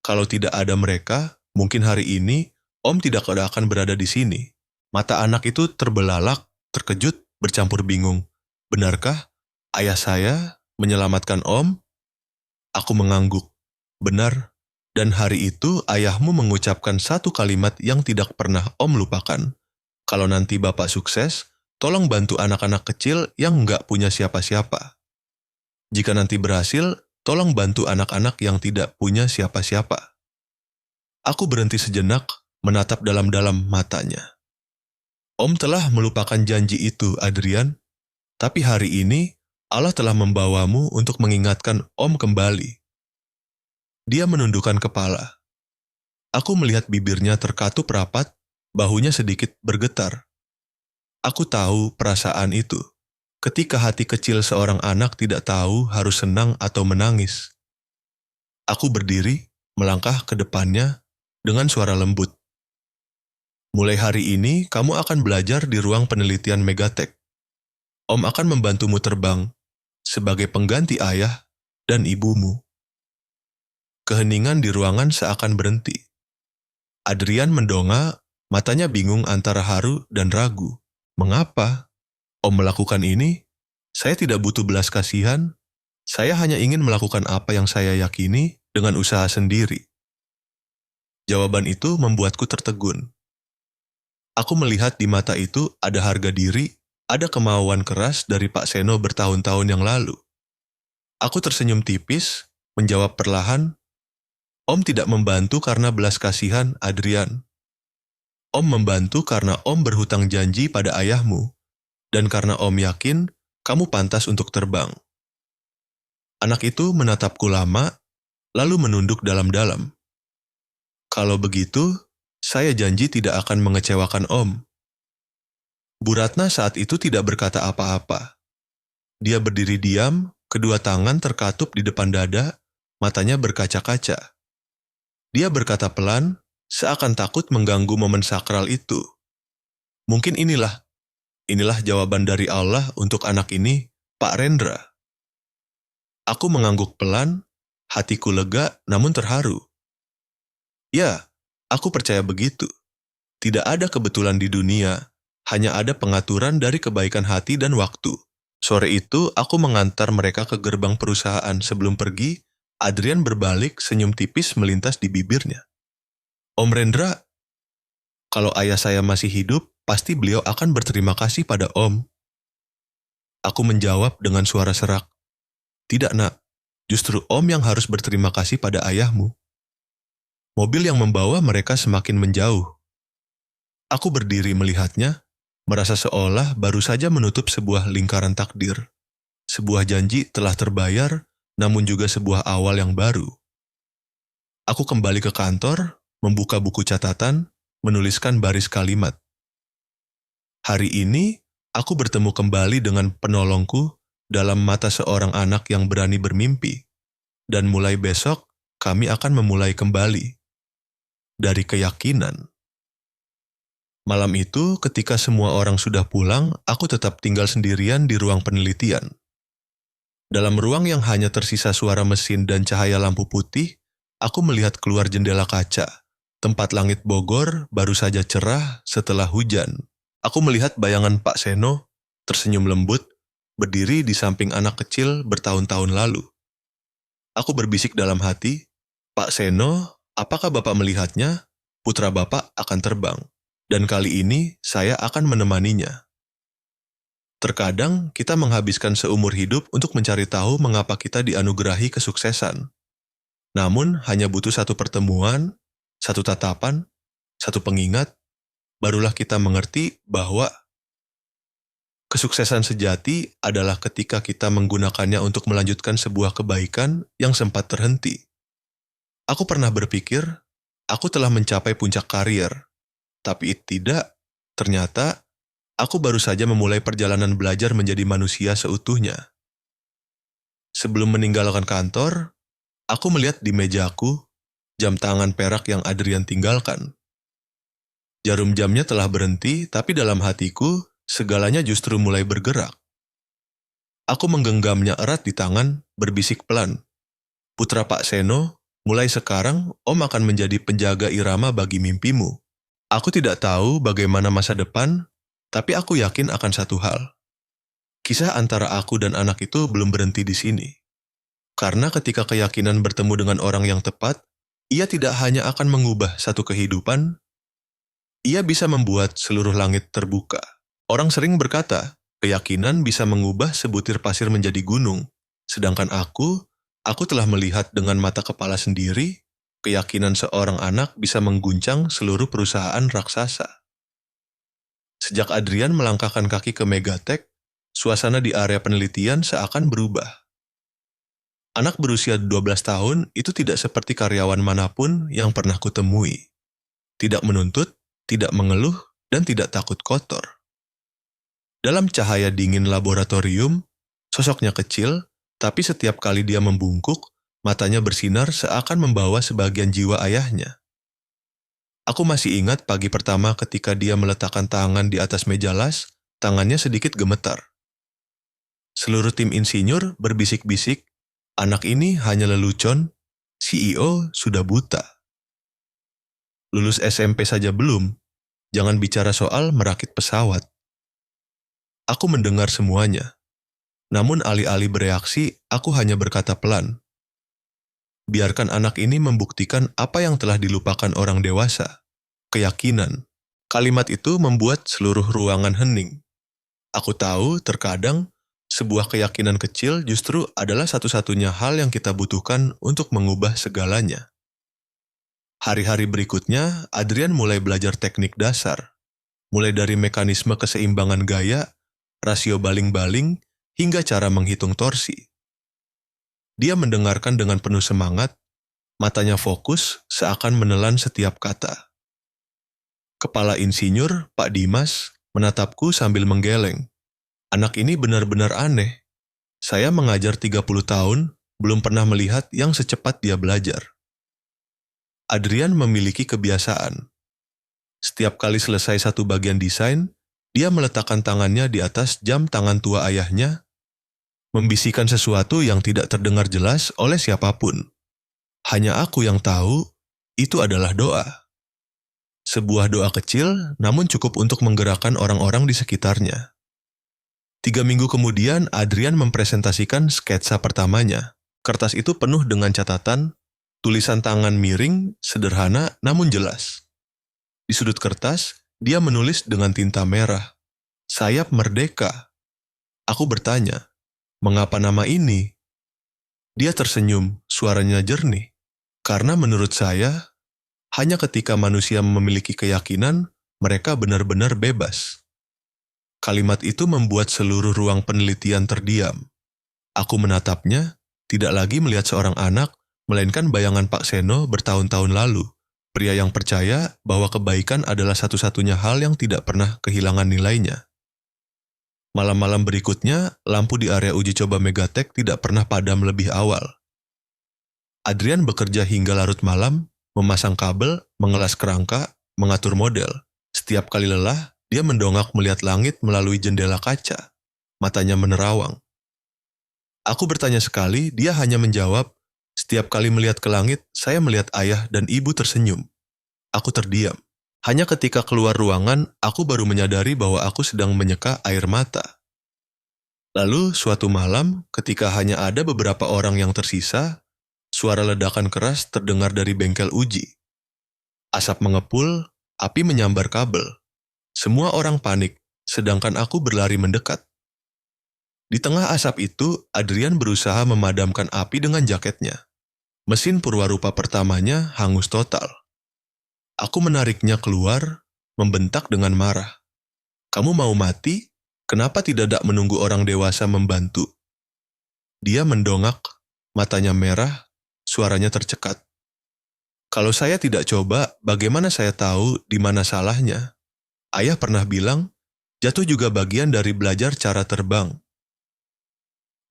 Kalau tidak ada mereka, mungkin hari ini Om tidak akan berada di sini. Mata anak itu terbelalak, terkejut, bercampur bingung. Benarkah ayah saya menyelamatkan Om? Aku mengangguk. Benar. Dan hari itu ayahmu mengucapkan satu kalimat yang tidak pernah Om lupakan. Kalau nanti Bapak sukses, tolong bantu anak-anak kecil yang nggak punya siapa-siapa. Jika nanti berhasil, tolong bantu anak-anak yang tidak punya siapa-siapa. Aku berhenti sejenak, menatap dalam-dalam matanya. Om telah melupakan janji itu, Adrian. Tapi hari ini, Allah telah membawamu untuk mengingatkan Om kembali. Dia menundukkan kepala. Aku melihat bibirnya terkatup rapat, bahunya sedikit bergetar. Aku tahu perasaan itu. Ketika hati kecil seorang anak tidak tahu harus senang atau menangis. Aku berdiri, melangkah ke depannya dengan suara lembut. Mulai hari ini, kamu akan belajar di ruang penelitian Megatech. Om akan membantumu terbang sebagai pengganti ayah dan ibumu. Keheningan di ruangan seakan berhenti. Adrian mendongak, matanya bingung antara haru dan ragu. Mengapa? Om melakukan ini? Saya tidak butuh belas kasihan. Saya hanya ingin melakukan apa yang saya yakini dengan usaha sendiri. Jawaban itu membuatku tertegun. Aku melihat di mata itu ada harga diri, Ada kemauan keras dari Pak Seno bertahun-tahun yang lalu. Aku tersenyum tipis, menjawab perlahan, Om tidak membantu karena belas kasihan, Adrian. Om membantu karena Om berhutang janji pada ayahmu, dan karena Om yakin kamu pantas untuk terbang. Anak itu menatapku lama, lalu menunduk dalam-dalam. Kalau begitu, saya janji tidak akan mengecewakan Om. Bu Ratna saat itu tidak berkata apa-apa. Dia berdiri diam, kedua tangan terkatup di depan dada, matanya berkaca-kaca. Dia berkata pelan, seakan takut mengganggu momen sakral itu. Mungkin inilah jawaban dari Allah untuk anak ini, Pak Rendra. Aku mengangguk pelan, hatiku lega namun terharu. Ya, aku percaya begitu. Tidak ada kebetulan di dunia, hanya ada pengaturan dari kebaikan hati dan waktu. Sore itu, aku mengantar mereka ke gerbang perusahaan. Sebelum pergi, Adrian berbalik, senyum tipis melintas di bibirnya. Om Rendra, kalau ayah saya masih hidup, pasti beliau akan berterima kasih pada Om. Aku menjawab dengan suara serak. Tidak nak, justru Om yang harus berterima kasih pada ayahmu. Mobil yang membawa mereka semakin menjauh. Aku berdiri melihatnya, merasa seolah baru saja menutup sebuah lingkaran takdir. Sebuah janji telah terbayar, namun juga sebuah awal yang baru. Aku kembali ke kantor, membuka buku catatan, menuliskan baris kalimat. Hari ini, aku bertemu kembali dengan penolongku dalam mata seorang anak yang berani bermimpi. Dan mulai besok, kami akan memulai kembali. Dari keyakinan. Malam itu, ketika semua orang sudah pulang, aku tetap tinggal sendirian di ruang penelitian. Dalam ruang yang hanya tersisa suara mesin dan cahaya lampu putih, aku melihat keluar jendela kaca. Tempat langit Bogor baru saja cerah setelah hujan. Aku melihat bayangan Pak Seno, tersenyum lembut, berdiri di samping anak kecil bertahun-tahun lalu. Aku berbisik dalam hati, Pak Seno, apakah Bapak melihatnya? Putra Bapak akan terbang. Dan kali ini saya akan menemaninya. Terkadang kita menghabiskan seumur hidup untuk mencari tahu mengapa kita dianugerahi kesuksesan. Namun hanya butuh satu pertemuan, satu tatapan, satu pengingat, barulah kita mengerti bahwa kesuksesan sejati adalah ketika kita menggunakannya untuk melanjutkan sebuah kebaikan yang sempat terhenti. Aku pernah berpikir, aku telah mencapai puncak karier, tapi tidak, ternyata aku baru saja memulai perjalanan belajar menjadi manusia seutuhnya. Sebelum meninggalkan kantor, aku melihat di mejaku jam tangan perak yang Adrian tinggalkan. Jarum jamnya telah berhenti, tapi dalam hatiku, segalanya justru mulai bergerak. Aku menggenggamnya erat di tangan, berbisik pelan. Putra Pak Seno, mulai sekarang Om akan menjadi penjaga irama bagi mimpimu. Aku tidak tahu bagaimana masa depan, tapi aku yakin akan satu hal. Kisah antara aku dan anak itu belum berhenti di sini. Karena ketika keyakinan bertemu dengan orang yang tepat, ia tidak hanya akan mengubah satu kehidupan, ia bisa membuat seluruh langit terbuka. Orang sering berkata, keyakinan bisa mengubah sebutir pasir menjadi gunung. Sedangkan aku telah melihat dengan mata kepala sendiri, keyakinan seorang anak bisa mengguncang seluruh perusahaan raksasa. Sejak Adrian melangkahkan kaki ke Megatech, suasana di area penelitian seakan berubah. Anak berusia 12 tahun itu tidak seperti karyawan manapun yang pernah kutemui. Tidak menuntut, tidak mengeluh, dan tidak takut kotor. Dalam cahaya dingin laboratorium, sosoknya kecil, tapi setiap kali dia membungkuk, matanya bersinar seakan membawa sebagian jiwa ayahnya. Aku masih ingat pagi pertama ketika dia meletakkan tangan di atas meja las, tangannya sedikit gemetar. Seluruh tim insinyur berbisik-bisik, anak ini hanya lelucon, CEO sudah buta. Lulus SMP saja belum, jangan bicara soal merakit pesawat. Aku mendengar semuanya, namun alih-alih bereaksi, aku hanya berkata pelan. Biarkan anak ini membuktikan apa yang telah dilupakan orang dewasa. Keyakinan. Kalimat itu membuat seluruh ruangan hening. Aku tahu terkadang sebuah keyakinan kecil justru adalah satu-satunya hal yang kita butuhkan untuk mengubah segalanya. Hari-hari berikutnya, Adrian mulai belajar teknik dasar, mulai dari mekanisme keseimbangan gaya, rasio baling-baling, hingga cara menghitung torsi. Dia mendengarkan dengan penuh semangat, matanya fokus seakan menelan setiap kata. Kepala insinyur, Pak Dimas, menatapku sambil menggeleng. Anak ini benar-benar aneh. Saya mengajar 30 tahun, belum pernah melihat yang secepat dia belajar. Adrian memiliki kebiasaan. Setiap kali selesai satu bagian desain, dia meletakkan tangannya di atas jam tangan tua ayahnya, membisikkan sesuatu yang tidak terdengar jelas oleh siapapun. Hanya aku yang tahu, itu adalah doa. Sebuah doa kecil, namun cukup untuk menggerakkan orang-orang di sekitarnya. 3 minggu kemudian, Adrian mempresentasikan sketsa pertamanya. Kertas itu penuh dengan catatan, tulisan tangan miring, sederhana namun jelas. Di sudut kertas, dia menulis dengan tinta merah, "Sayap Merdeka." Aku bertanya, "Mengapa nama ini?" Dia tersenyum, suaranya jernih. Karena menurut saya, hanya ketika manusia memiliki keyakinan, mereka benar-benar bebas. Kalimat itu membuat seluruh ruang penelitian terdiam. Aku menatapnya, tidak lagi melihat seorang anak, melainkan bayangan Pak Seno bertahun-tahun lalu. Pria yang percaya bahwa kebaikan adalah satu-satunya hal yang tidak pernah kehilangan nilainya. Malam-malam berikutnya, lampu di area uji coba Megatech tidak pernah padam lebih awal. Adrian bekerja hingga larut malam, memasang kabel, mengelas kerangka, mengatur model. Setiap kali lelah, dia mendongak melihat langit melalui jendela kaca. Matanya menerawang. Aku bertanya sekali, dia hanya menjawab, "Setiap kali melihat ke langit, saya melihat ayah dan ibu tersenyum." Aku terdiam. Hanya ketika keluar ruangan, aku baru menyadari bahwa aku sedang menyeka air mata. Lalu, suatu malam, ketika hanya ada beberapa orang yang tersisa, suara ledakan keras terdengar dari bengkel uji. Asap mengepul, api menyambar kabel. Semua orang panik, sedangkan aku berlari mendekat. Di tengah asap itu, Adrian berusaha memadamkan api dengan jaketnya. Mesin purwarupa pertamanya hangus total. Aku menariknya keluar, membentak dengan marah. "Kamu mau mati? Kenapa tidak menunggu orang dewasa membantu?" Dia mendongak, matanya merah, suaranya tercekat. "Kalau saya tidak coba, bagaimana saya tahu di mana salahnya? Ayah pernah bilang, jatuh juga bagian dari belajar cara terbang."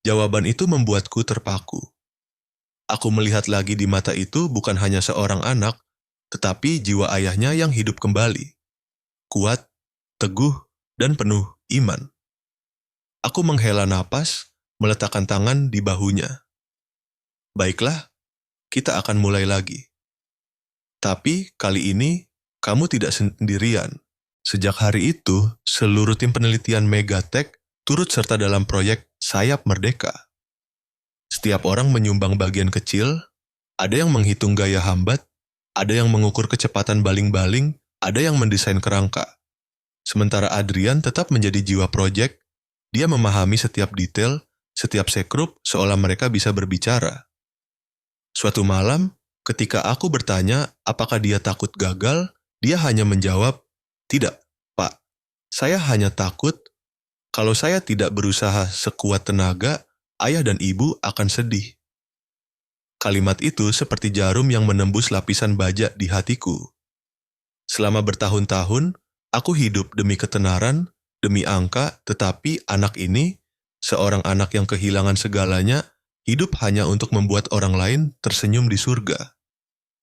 Jawaban itu membuatku terpaku. Aku melihat lagi di mata itu bukan hanya seorang anak, tetapi jiwa ayahnya yang hidup kembali. Kuat, teguh, dan penuh iman. Aku menghela napas, meletakkan tangan di bahunya. "Baiklah, kita akan mulai lagi. Tapi kali ini, kamu tidak sendirian." Sejak hari itu, seluruh tim penelitian Megatech turut serta dalam proyek Sayap Merdeka. Setiap orang menyumbang bagian kecil, ada yang menghitung gaya hambat, ada yang mengukur kecepatan baling-baling, ada yang mendesain kerangka. Sementara Adrian tetap menjadi jiwa proyek, dia memahami setiap detail, setiap sekrup seolah mereka bisa berbicara. Suatu malam, ketika aku bertanya apakah dia takut gagal, dia hanya menjawab, "Tidak, Pak. Saya hanya takut kalau saya tidak berusaha sekuat tenaga, ayah dan ibu akan sedih." Kalimat itu seperti jarum yang menembus lapisan baja di hatiku. Selama bertahun-tahun, aku hidup demi ketenaran, demi angka, tetapi anak ini, seorang anak yang kehilangan segalanya, hidup hanya untuk membuat orang lain tersenyum di surga.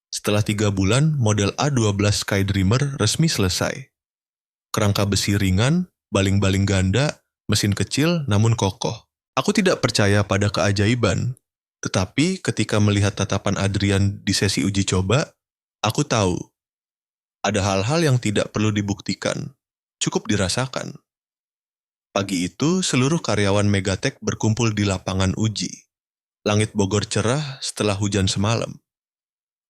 Setelah 3 bulan, model A12 Skydreamer resmi selesai. Kerangka besi ringan, baling-baling ganda, mesin kecil namun kokoh. Aku tidak percaya pada keajaiban, tetapi ketika melihat tatapan Adrian di sesi uji coba, aku tahu ada hal-hal yang tidak perlu dibuktikan, cukup dirasakan. Pagi itu, seluruh karyawan Megatech berkumpul di lapangan uji. Langit Bogor cerah setelah hujan semalam.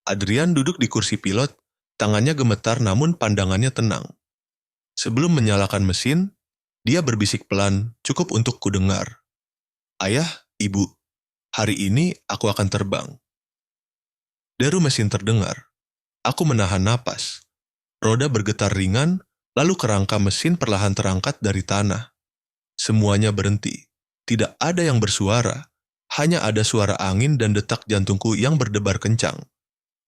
Adrian duduk di kursi pilot, tangannya gemetar namun pandangannya tenang. Sebelum menyalakan mesin, Dia berbisik pelan, cukup untuk kudengar. Ayah, ibu, hari ini aku akan terbang. Deru mesin terdengar. Aku menahan napas. Roda bergetar ringan, lalu kerangka mesin perlahan terangkat dari tanah. Semuanya berhenti. Tidak ada yang bersuara. Hanya ada suara angin dan detak jantungku yang berdebar kencang.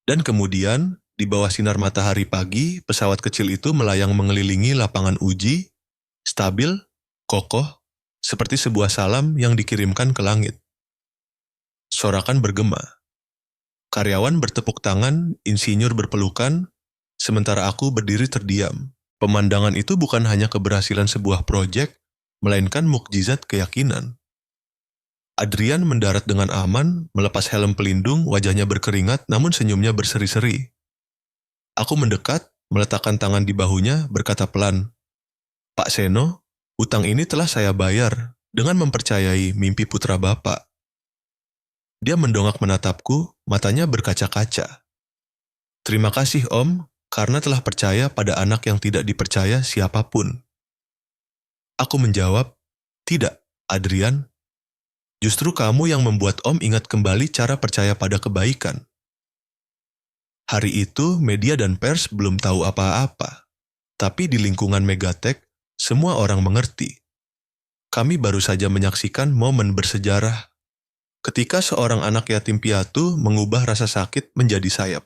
Dan kemudian, di bawah sinar matahari pagi, pesawat kecil itu melayang mengelilingi lapangan uji, stabil, kokoh, seperti sebuah salam yang dikirimkan ke langit. Sorakan bergema. Karyawan bertepuk tangan, insinyur berpelukan, sementara aku berdiri terdiam. Pemandangan itu bukan hanya keberhasilan sebuah proyek, melainkan mukjizat keyakinan. Adrian mendarat dengan aman, melepas helm pelindung, wajahnya berkeringat, namun senyumnya berseri-seri. Aku mendekat, meletakkan tangan di bahunya, berkata pelan, Pak Seno, utang ini telah saya bayar dengan mempercayai mimpi putra Bapak. Dia mendongak menatapku, matanya berkaca-kaca. Terima kasih Om, karena telah percaya pada anak yang tidak dipercaya siapapun. Aku menjawab, tidak, Adrian. Justru kamu yang membuat Om ingat kembali cara percaya pada kebaikan. Hari itu, media dan pers belum tahu apa-apa. Tapi di lingkungan Megatek, semua orang mengerti. Kami baru saja menyaksikan momen bersejarah ketika seorang anak yatim piatu mengubah rasa sakit menjadi sayap.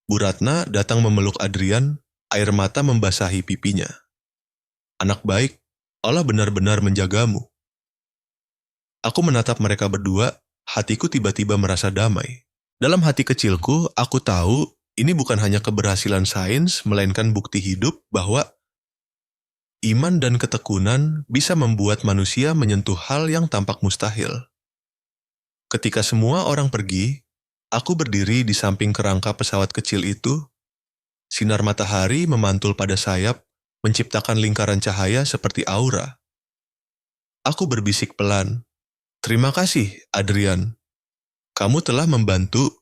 Bu Ratna datang memeluk Adrian, air mata membasahi pipinya. Anak baik, Allah benar-benar menjagamu. Aku menatap mereka berdua, hatiku tiba-tiba merasa damai. Dalam hati kecilku, aku tahu ini bukan hanya keberhasilan sains, melainkan bukti hidup bahwa iman dan ketekunan bisa membuat manusia menyentuh hal yang tampak mustahil. Ketika semua orang pergi, aku berdiri di samping kerangka pesawat kecil itu. Sinar matahari memantul pada sayap, menciptakan lingkaran cahaya seperti aura. Aku berbisik pelan, terima kasih, Adrian. Kamu telah membantu.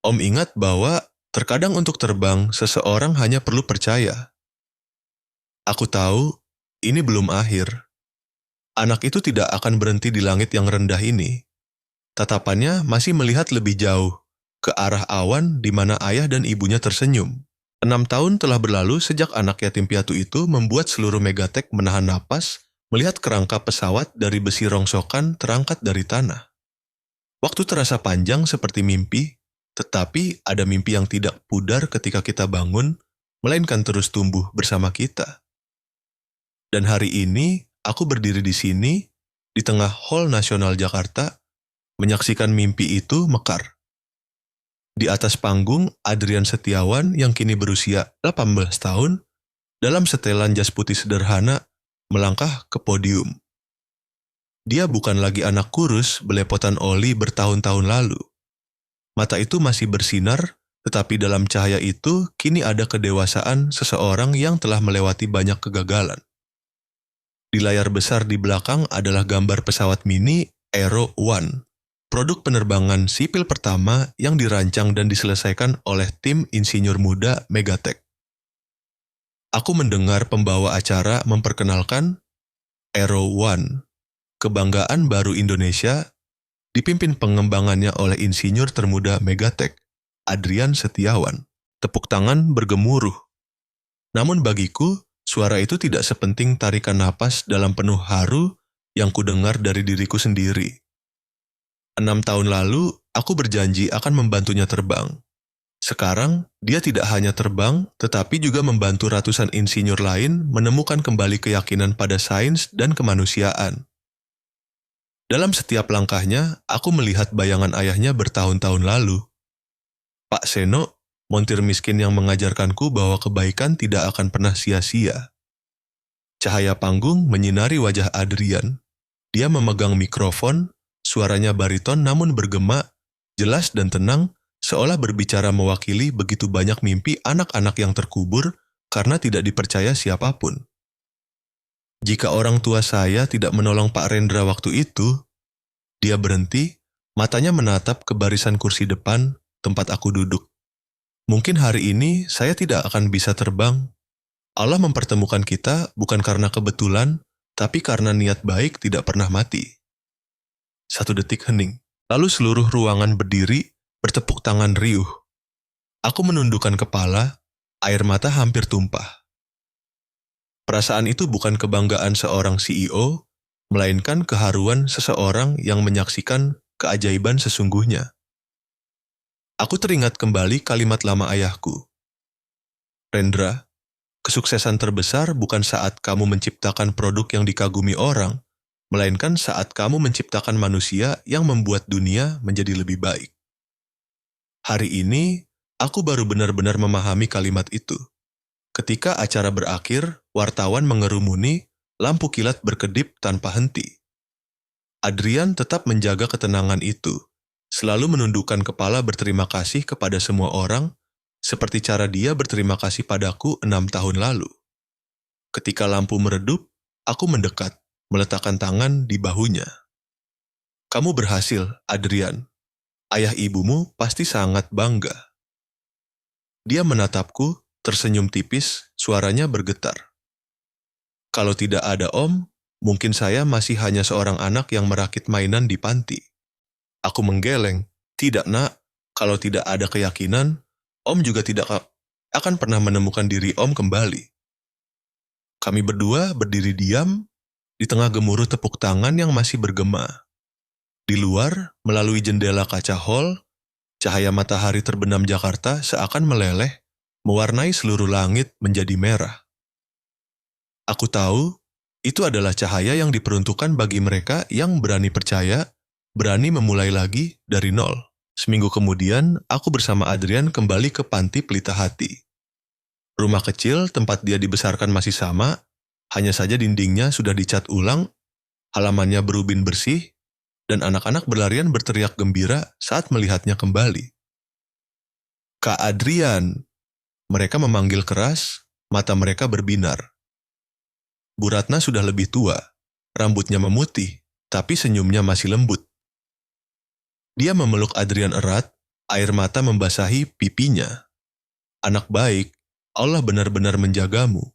Om ingat bahwa terkadang untuk terbang, seseorang hanya perlu percaya. Aku tahu, ini belum akhir. Anak itu tidak akan berhenti di langit yang rendah ini. Tatapannya masih melihat lebih jauh, ke arah awan di mana ayah dan ibunya tersenyum. 6 tahun telah berlalu sejak anak yatim piatu itu membuat seluruh Megatek menahan napas, melihat kerangka pesawat dari besi rongsokan terangkat dari tanah. Waktu terasa panjang seperti mimpi, tetapi ada mimpi yang tidak pudar ketika kita bangun, melainkan terus tumbuh bersama kita. Dan hari ini, aku berdiri di sini, di tengah Hall Nasional Jakarta, menyaksikan mimpi itu mekar. Di atas panggung, Adrian Setiawan yang kini berusia 18 tahun, dalam setelan jas putih sederhana, melangkah ke podium. Dia bukan lagi anak kurus belepotan oli bertahun-tahun lalu. Mata itu masih bersinar, tetapi dalam cahaya itu kini ada kedewasaan seseorang yang telah melewati banyak kegagalan. Di layar besar di belakang adalah gambar pesawat mini Aero One, produk penerbangan sipil pertama yang dirancang dan diselesaikan oleh tim insinyur muda Megatek. Aku mendengar pembawa acara memperkenalkan Aero One, kebanggaan baru Indonesia, dipimpin pengembangannya oleh insinyur termuda Megatek, Adrian Setiawan. Tepuk tangan bergemuruh. Namun bagiku, suara itu tidak sepenting tarikan napas dalam penuh haru yang kudengar dari diriku sendiri. 6 tahun lalu, aku berjanji akan membantunya terbang. Sekarang, dia tidak hanya terbang, tetapi juga membantu ratusan insinyur lain menemukan kembali keyakinan pada sains dan kemanusiaan. Dalam setiap langkahnya, aku melihat bayangan ayahnya bertahun-tahun lalu. Pak Seno, montir miskin yang mengajarkanku bahwa kebaikan tidak akan pernah sia-sia. Cahaya panggung menyinari wajah Adrian. Dia memegang mikrofon, suaranya bariton namun bergema, jelas dan tenang, seolah berbicara mewakili begitu banyak mimpi anak-anak yang terkubur karena tidak dipercaya siapapun. Jika orang tua saya tidak menolong Pak Rendra waktu itu, dia berhenti, matanya menatap ke barisan kursi depan tempat aku duduk. Mungkin hari ini saya tidak akan bisa terbang, Allah mempertemukan kita bukan karena kebetulan, tapi karena niat baik tidak pernah mati. 1 detik hening. Lalu seluruh ruangan berdiri, bertepuk tangan riuh. Aku menundukkan kepala, air mata hampir tumpah. Perasaan itu bukan kebanggaan seorang CEO, melainkan keharuan seseorang yang menyaksikan keajaiban sesungguhnya. Aku teringat kembali kalimat lama ayahku. Rendra, kesuksesan terbesar bukan saat kamu menciptakan produk yang dikagumi orang, melainkan saat kamu menciptakan manusia yang membuat dunia menjadi lebih baik. Hari ini, aku baru benar-benar memahami kalimat itu. Ketika acara berakhir, wartawan mengerumuni, lampu kilat berkedip tanpa henti. Adrian tetap menjaga ketenangan itu, selalu menundukkan kepala berterima kasih kepada semua orang, seperti cara dia berterima kasih padaku 6 tahun lalu. Ketika lampu meredup, aku mendekat, meletakkan tangan di bahunya. Kamu berhasil, Adrian. Ayah ibumu pasti sangat bangga. Dia menatapku, tersenyum tipis, suaranya bergetar. Kalau tidak ada Om, mungkin saya masih hanya seorang anak yang merakit mainan di panti. Aku menggeleng. Tidak, Nak. Kalau tidak ada keyakinan, Om juga tidak akan pernah menemukan diri Om kembali. Kami berdua berdiri diam di tengah gemuruh tepuk tangan yang masih bergema. Di luar, melalui jendela kaca hall, cahaya matahari terbenam Jakarta seakan meleleh, mewarnai seluruh langit menjadi merah. Aku tahu, itu adalah cahaya yang diperuntukkan bagi mereka yang berani percaya, berani memulai lagi dari nol. Seminggu kemudian, aku bersama Adrian kembali ke Panti Pelita Hati. Rumah kecil tempat dia dibesarkan masih sama, hanya saja dindingnya sudah dicat ulang, halamannya berubin bersih, dan anak-anak berlarian berteriak gembira saat melihatnya kembali. Kak Adrian! Mereka memanggil keras, mata mereka berbinar. Bu Ratna sudah lebih tua, rambutnya memutih, tapi senyumnya masih lembut. Dia memeluk Adrian erat, air mata membasahi pipinya. Anak baik, Allah benar-benar menjagamu.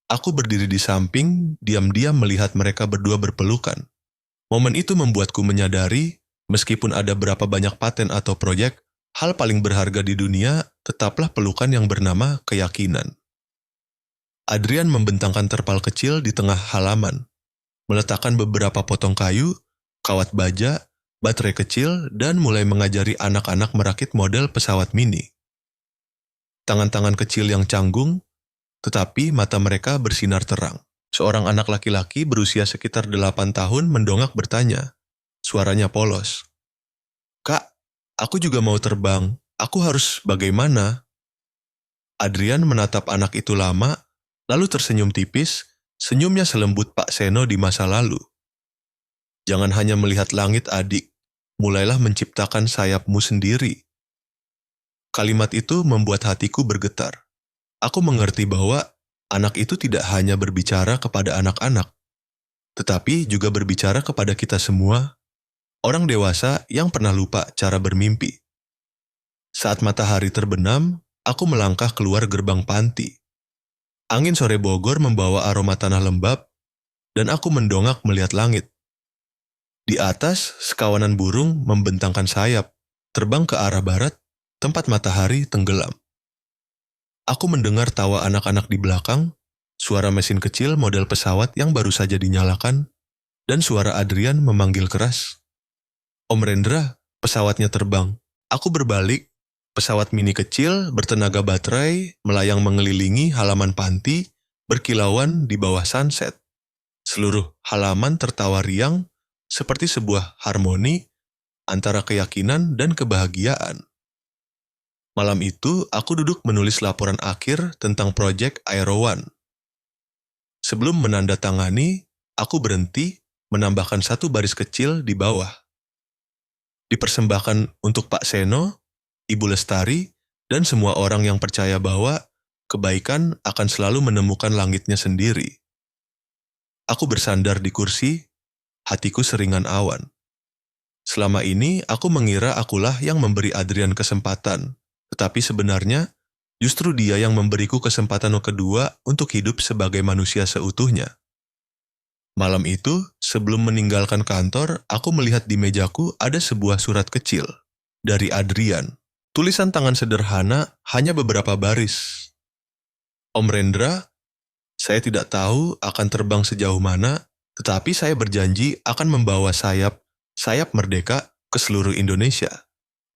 Aku berdiri di samping, diam-diam melihat mereka berdua berpelukan. Momen itu membuatku menyadari, meskipun ada berapa banyak paten atau proyek, hal paling berharga di dunia tetaplah pelukan yang bernama keyakinan. Adrian membentangkan terpal kecil di tengah halaman, meletakkan beberapa potong kayu, kawat baja, baterai kecil, dan mulai mengajari anak-anak merakit model pesawat mini. Tangan-tangan kecil yang canggung, tetapi mata mereka bersinar terang. Seorang anak laki-laki berusia sekitar 8 tahun mendongak bertanya. Suaranya polos. Kak, aku juga mau terbang. Aku harus bagaimana? Adrian menatap anak itu lama, lalu tersenyum tipis, senyumnya selembut Pak Seno di masa lalu. Jangan hanya melihat langit adik, mulailah menciptakan sayapmu sendiri. Kalimat itu membuat hatiku bergetar. Aku mengerti bahwa anak itu tidak hanya berbicara kepada anak-anak, tetapi juga berbicara kepada kita semua, orang dewasa yang pernah lupa cara bermimpi. Saat matahari terbenam, aku melangkah keluar gerbang panti. Angin sore Bogor membawa aroma tanah lembab, dan aku mendongak melihat langit. Di atas, sekawanan burung membentangkan sayap, terbang ke arah barat, tempat matahari tenggelam. Aku mendengar tawa anak-anak di belakang, suara mesin kecil model pesawat yang baru saja dinyalakan, dan suara Adrian memanggil keras. Om Rendra, pesawatnya terbang. Aku berbalik, pesawat mini kecil bertenaga baterai melayang mengelilingi halaman panti, berkilauan di bawah sunset. Seluruh halaman tertawa riang, seperti sebuah harmoni antara keyakinan dan kebahagiaan. Malam itu, aku duduk menulis laporan akhir tentang proyek Aero One. Sebelum menandatangani, aku berhenti menambahkan 1 baris kecil di bawah. Dipersembahkan untuk Pak Seno, Ibu Lestari, dan semua orang yang percaya bahwa kebaikan akan selalu menemukan langitnya sendiri. Aku bersandar di kursi, hatiku seringan awan. Selama ini, aku mengira akulah yang memberi Adrian kesempatan. Tetapi sebenarnya, Justru dia yang memberiku kesempatan kedua untuk hidup sebagai manusia seutuhnya. Malam itu, sebelum meninggalkan kantor, aku melihat di mejaku ada sebuah surat kecil dari Adrian. Tulisan tangan sederhana, hanya beberapa baris. Om Rendra, saya tidak tahu akan terbang sejauh mana, tetapi saya berjanji akan membawa sayap merdeka ke seluruh Indonesia,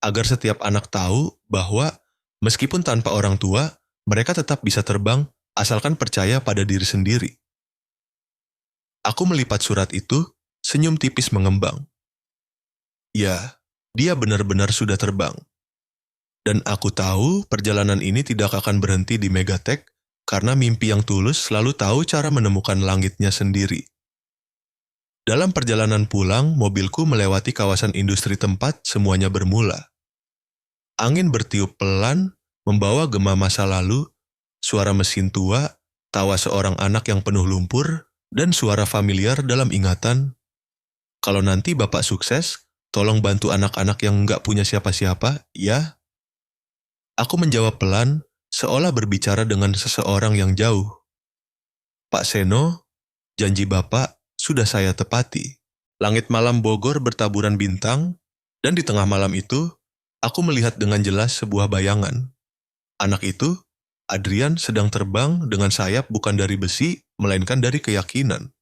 agar setiap anak tahu bahwa meskipun tanpa orang tua, mereka tetap bisa terbang asalkan percaya pada diri sendiri. Aku melipat surat itu, senyum tipis mengembang. Ya, dia benar-benar sudah terbang. Dan aku tahu perjalanan ini tidak akan berhenti di Megatech karena mimpi yang tulus selalu tahu cara menemukan langitnya sendiri. Dalam perjalanan pulang, mobilku melewati kawasan industri tempat semuanya bermula. Angin bertiup pelan, membawa gema masa lalu, suara mesin tua, tawa seorang anak yang penuh lumpur, dan suara familiar dalam ingatan. Kalau nanti Bapak sukses, tolong bantu anak-anak yang nggak punya siapa-siapa, ya? Aku menjawab pelan, seolah berbicara dengan seseorang yang jauh. Pak Seno, janji Bapak sudah saya tepati. Langit malam Bogor bertaburan bintang, dan di tengah malam itu, aku melihat dengan jelas sebuah bayangan. Anak itu, Adrian, sedang terbang dengan sayap bukan dari besi, melainkan dari keyakinan.